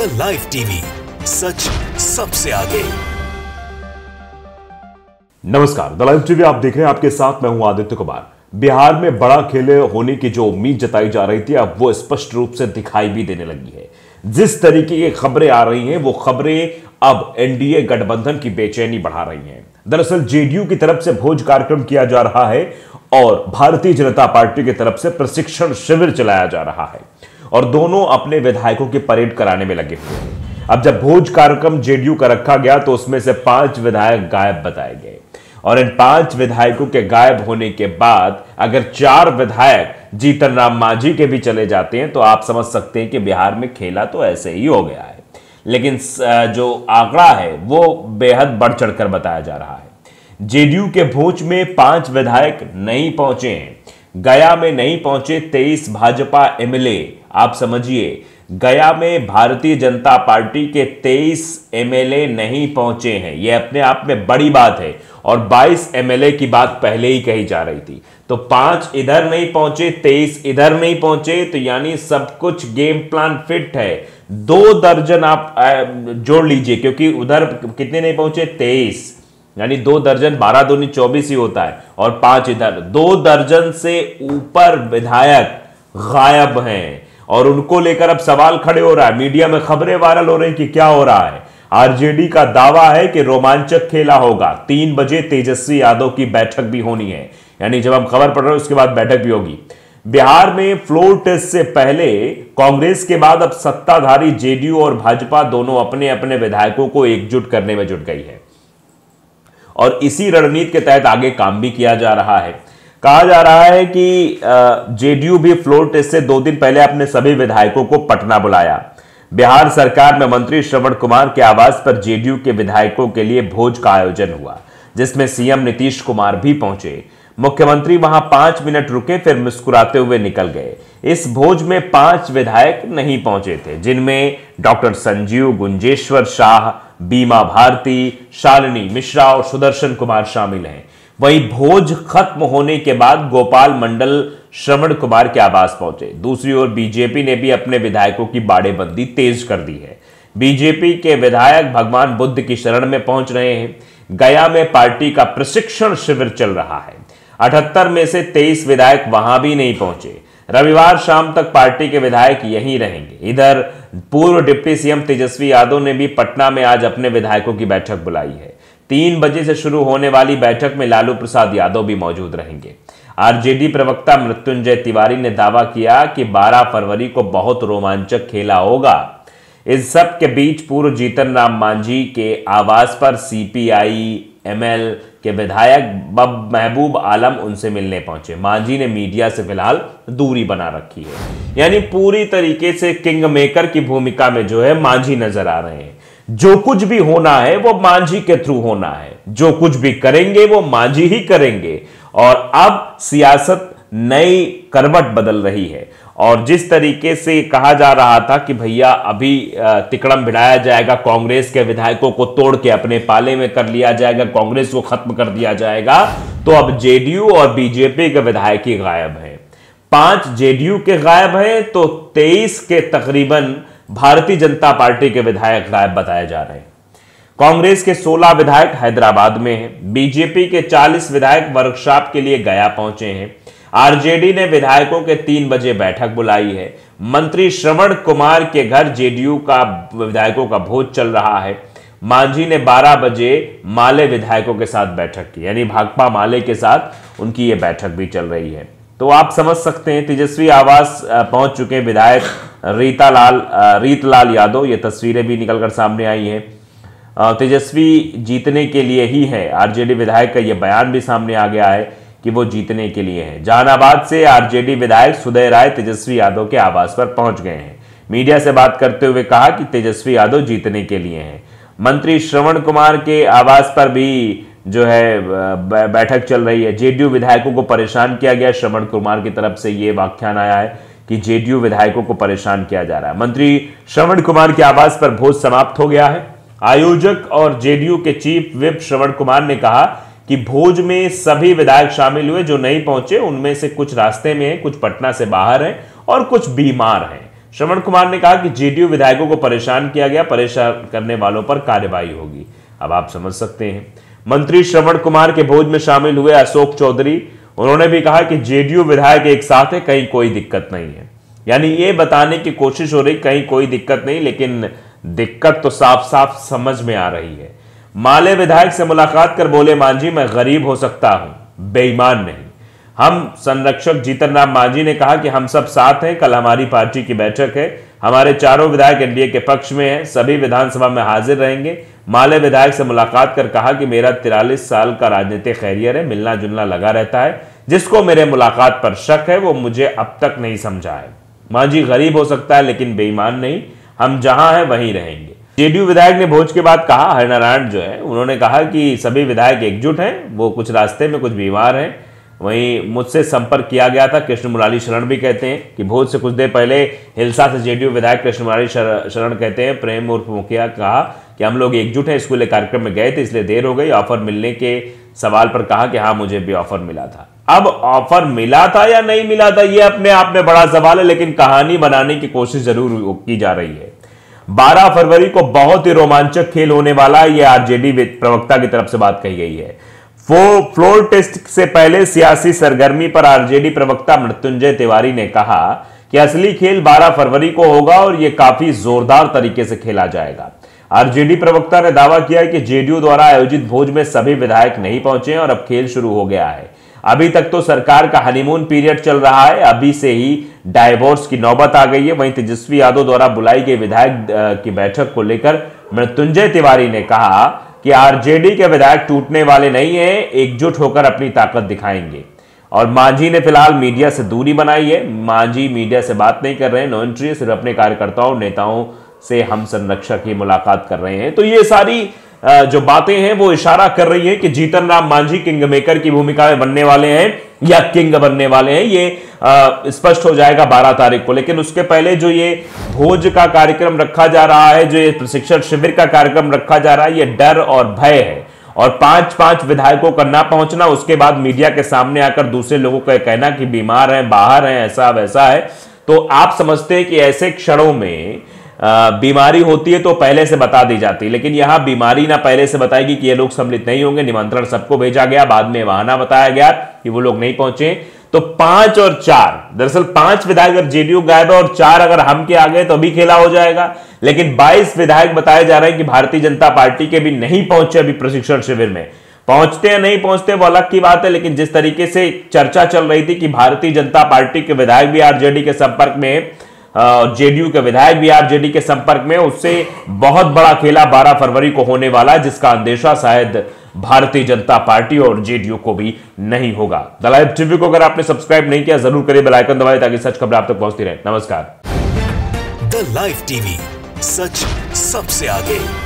The live TV, सच सबसे आगे। नमस्कार, द लाइव टीवी आप देख रहे हैं, आपके साथ मैं हूं आदित्य कुमार। बिहार में बड़ा खेल होने की जो उम्मीद जताई जा रही थी, अब वो स्पष्ट रूप से दिखाई भी देने लगी है। जिस तरीके की खबरें आ रही हैं, वो खबरें अब एनडीए गठबंधन की बेचैनी बढ़ा रही हैं। दरअसल जेडीयू की तरफ से भोज कार्यक्रम किया जा रहा है और भारतीय जनता पार्टी की तरफ से प्रशिक्षण शिविर चलाया जा रहा है और दोनों अपने विधायकों की परेड कराने में लगे हुए हैं। अब जब भोज कार्यक्रम जेडीयू का रखा गया तो उसमें से 5 विधायक गायब बताए गए और इन 5 विधायकों के गायब होने के बाद अगर 4 विधायक जीतन राम मांझी के भी चले जाते हैं तो आप समझ सकते हैं कि बिहार में खेला तो ऐसे ही हो गया है। लेकिन जो आंकड़ा है वो बेहद बढ़ चढ़कर बताया जा रहा है। जेडीयू के भोज में 5 विधायक नहीं पहुंचे हैं। गया में नहीं पहुंचे 23 भाजपा एमएलए। आप समझिए, गया में भारतीय जनता पार्टी के 23 एमएलए नहीं पहुंचे हैं। यह अपने आप में बड़ी बात है और 22 एमएलए की बात पहले ही कही जा रही थी। तो 5 इधर नहीं पहुंचे, 23 इधर नहीं पहुंचे, तो यानी सब कुछ गेम प्लान फिट है। 2 दर्जन आप जोड़ लीजिए, क्योंकि उधर कितने नहीं पहुंचे, 23, यानी 2 दर्जन, 12 दूनी 24 ही होता है और 5 इधर। 2 दर्जन से ऊपर विधायक गायब हैं और उनको लेकर अब सवाल खड़े हो रहा है। मीडिया में खबरें वायरल हो रही कि क्या हो रहा है। आरजेडी का दावा है कि रोमांचक खेला होगा। 3 बजे तेजस्वी यादव की बैठक भी होनी है, यानी जब हम खबर पढ़ रहे हैं उसके बाद बैठक भी होगी। बिहार में फ्लोर टेस्ट से पहले कांग्रेस के बाद अब सत्ताधारी जेडीयू और भाजपा दोनों अपने अपने विधायकों को एकजुट करने में जुट गई है और इसी रणनीति के तहत आगे काम भी किया जा रहा है। कहा जा रहा है कि जेडीयू भी फ्लोर टेस्ट से 2 दिन पहले अपने सभी विधायकों को पटना बुलाया। बिहार सरकार में मंत्री श्रवण कुमार के आवास पर जेडीयू के विधायकों के लिए भोज का आयोजन हुआ, जिसमें सीएम नीतीश कुमार भी पहुंचे। मुख्यमंत्री वहां 5 मिनट रुके, फिर मुस्कुराते हुए निकल गए। इस भोज में 5 विधायक नहीं पहुंचे थे, जिनमें डॉक्टर संजीव, गुंजेश्वर शाह, बीमा भारती, शालिनी मिश्रा और सुदर्शन कुमार शामिल हैं। वहीं भोज खत्म होने के बाद गोपाल मंडल श्रवण कुमार के आवास पहुंचे। दूसरी ओर बीजेपी ने भी अपने विधायकों की बाड़ेबंदी तेज कर दी है। बीजेपी के विधायक भगवान बुद्ध की शरण में पहुंच रहे हैं। गया में पार्टी का प्रशिक्षण शिविर चल रहा है। 78 में से 23 विधायक वहां भी नहीं पहुंचे। रविवार शाम तक पार्टी के विधायक यहीं रहेंगे। इधर पूर्व डिप्टी सीएम तेजस्वी यादव ने भी पटना में आज अपने विधायकों की बैठक बुलाई है। 3 बजे से शुरू होने वाली बैठक में लालू प्रसाद यादव भी मौजूद रहेंगे। आरजेडी प्रवक्ता मृत्युंजय तिवारी ने दावा किया कि 12 फरवरी को बहुत रोमांचक खेला होगा। इस सब के बीच पूर्व जीतन राम मांझी के आवास पर सीपीआई एमएल के विधायक महबूब आलम उनसे मिलने पहुंचे। मांझी ने मीडिया से फिलहाल दूरी बना रखी है, यानी पूरी तरीके से किंग मेकर की भूमिका में जो है मांझी नजर आ रहे हैं। जो कुछ भी होना है वो मांझी के थ्रू होना है, जो कुछ भी करेंगे वो मांझी ही करेंगे। और अब सियासत नई करवट बदल रही है और जिस तरीके से कहा जा रहा था कि भैया अभी तिकड़म भिड़ाया जाएगा, कांग्रेस के विधायकों को तोड़ के अपने पाले में कर लिया जाएगा, कांग्रेस को खत्म कर दिया जाएगा, तो अब जेडीयू और बीजेपी के विधायक ही गायब हैं। 5 जेडीयू के गायब हैं तो 23 के तकरीबन भारतीय जनता पार्टी के विधायक गायब बताए जा रहे हैं। कांग्रेस के 16 विधायक हैदराबाद में हैं। बीजेपी के 40 विधायक वर्कशॉप के लिए गया पहुंचे हैं। आरजेडी ने विधायकों के 3 बजे बैठक बुलाई है। मंत्री श्रवण कुमार के घर जेडीयू का विधायकों का भोज चल रहा है। मांझी ने 12 बजे माले विधायकों के साथ बैठक की, यानी भाकपा माले के साथ उनकी यह बैठक भी चल रही है। तो आप समझ सकते हैं तेजस्वी आवास पहुंच चुके विधायक रीतलाल यादव। ये तस्वीरें भी निकलकर सामने आई हैं। तेजस्वी जीतने के लिए ही है। आरजेडी विधायक का यह बयान भी सामने आ गया है कि वो जीतने के लिए है। जहानाबाद से आरजेडी विधायक सुदय राय तेजस्वी यादव के आवास पर पहुंच गए हैं। मीडिया से बात करते हुए कहा कि तेजस्वी यादव जीतने के लिए हैं। मंत्री श्रवण कुमार के आवास पर भी जो है बैठक चल रही है। जेडीयू विधायकों को परेशान किया गया। श्रवण कुमार की तरफ से यह व्याख्यान आया है कि जेडीयू विधायकों को परेशान किया जा रहा है। मंत्री श्रवण कुमार के आवास पर भोज समाप्त हो गया है। आयोजक और जेडीयू के चीफ व्हिप श्रवण कुमार ने कहा कि भोज में सभी विधायक शामिल हुए। जो नहीं पहुंचे उनमें से कुछ रास्ते में हैं, कुछ पटना से बाहर हैं और कुछ बीमार हैं। श्रवण कुमार ने कहा कि जेडीयू विधायकों को परेशान किया गया, परेशान करने वालों पर कार्रवाई होगी। अब आप समझ सकते हैं। मंत्री श्रवण कुमार के भोज में शामिल हुए अशोक चौधरी, उन्होंने भी कहा कि जेडीयू विधायक एक साथ है, कहीं कोई दिक्कत नहीं है। यानी ये बताने की कोशिश हो रही कहीं कोई दिक्कत नहीं, लेकिन दिक्कत तो साफ साफ समझ में आ रही है। माले विधायक से मुलाकात कर बोले मांझी, मैं गरीब हो सकता हूं, बेईमान नहीं। हम संरक्षक जीतन राम मांझी ने कहा कि हम सब साथ हैं, कल हमारी पार्टी की बैठक है, हमारे चारों विधायक एनडीए के पक्ष में हैं, सभी विधानसभा में हाजिर रहेंगे। माले विधायक से मुलाकात कर कहा कि मेरा 43 साल का राजनीतिक कैरियर है, मिलना जुलना लगा रहता है, जिसको मेरे मुलाकात पर शक है वो मुझे अब तक नहीं समझा है। मांझी गरीब हो सकता है लेकिन बेईमान नहीं, हम जहां हैं वहीं रहेंगे। जेडीयू विधायक ने भोज के बाद कहा, हरिनारायण जो है उन्होंने कहा कि सभी विधायक एकजुट हैं, वो कुछ रास्ते में कुछ बीमार हैं। वहीं मुझसे संपर्क किया गया था, कृष्ण मुरारी शरण भी कहते हैं कि भोज से कुछ देर पहले हिलसा से जेडीयू विधायक कृष्ण मुरारी शरण कहते हैं, प्रेम उर्फ मुखिया कहा कि हम लोग एकजुट हैं, स्कूल कार्यक्रम में गए थे इसलिए देर हो गई। ऑफर मिलने के सवाल पर कहा कि हाँ मुझे भी ऑफर मिला था। अब ऑफर मिला था या नहीं मिला था ये अपने आप में बड़ा सवाल है, लेकिन कहानी बनाने की कोशिश जरूर की जा रही है। 12 फरवरी को बहुत ही रोमांचक खेल होने वाला है, यह आरजेडी प्रवक्ता की तरफ से बात कही गई है। फ्लोर टेस्ट से पहले सियासी सरगर्मी पर आरजेडी प्रवक्ता मृत्युंजय तिवारी ने कहा कि असली खेल 12 फरवरी को होगा और यह काफी जोरदार तरीके से खेला जाएगा। आरजेडी प्रवक्ता ने दावा किया कि जेडीयू द्वारा आयोजित भोज में सभी विधायक नहीं पहुंचे और अब खेल शुरू हो गया है। अभी तक तो सरकार का हनीमून पीरियड चल रहा है, अभी से ही डाइवोर्स की नौबत आ गई है। वहीं तेजस्वी यादव द्वारा बुलाई गई विधायक की बैठक को लेकर मृत्युंजय तिवारी ने कहा कि आरजेडी के विधायक टूटने वाले नहीं हैं, एकजुट होकर अपनी ताकत दिखाएंगे। और मांझी ने फिलहाल मीडिया से दूरी बनाई है, मांझी मीडिया से बात नहीं कर रहे हैं, नो एंट्री, सिर्फ अपने कार्यकर्ताओं नेताओं से हम संरक्षक की मुलाकात कर रहे हैं। तो ये सारी जो बातें हैं वो इशारा कर रही है कि जीतन राम मांझी किंग मेकर की भूमिका में बनने वाले हैं या किंग बनने वाले हैं, ये स्पष्ट हो जाएगा 12 तारीख को। लेकिन उसके पहले जो ये भोज का कार्यक्रम रखा जा रहा है, जो ये प्रशिक्षण शिविर का कार्यक्रम रखा जा रहा है, ये डर और भय है। और 5-5 विधायकों का ना पहुंचना, उसके बाद मीडिया के सामने आकर दूसरे लोगों का कहना कि बीमार हैं, बाहर हैं, ऐसा वैसा है, तो आप समझते हैं कि ऐसे क्षणों में बीमारी होती है तो पहले से बता दी जाती है। लेकिन यहां बीमारी ना पहले से बताएगी कि ये लोग सम्मिलित नहीं होंगे, निमंत्रण सबको भेजा गया, बाद में बहाना बताया गया कि वो लोग नहीं पहुंचे। तो 5 और 4, दरअसल 5 विधायक अगर जेडीयू गायब है और 4 अगर हम के आ गए तो अभी खेला हो जाएगा। लेकिन 22 विधायक बताए जा रहे हैं कि भारतीय जनता पार्टी के भी नहीं पहुंचे अभी प्रशिक्षण शिविर में। पहुंचते या नहीं पहुंचते वो अलग की बात है, लेकिन जिस तरीके से चर्चा चल रही थी कि भारतीय जनता पार्टी के विधायक भी आरजेडी के संपर्क में, जेडीयू के विधायक भी आरजेडी के संपर्क में, उससे बहुत बड़ा खेला 12 फरवरी को होने वाला है, जिसका अंदेशा शायद भारतीय जनता पार्टी और जेडीयू को भी नहीं होगा। द लाइव टीवी को अगर आपने सब्सक्राइब नहीं किया जरूर करिए, बेल आइकन दबाएं ताकि सच खबरें आप तक पहुंचती रहे। नमस्कार। द लाइव टीवी, सच सबसे आगे।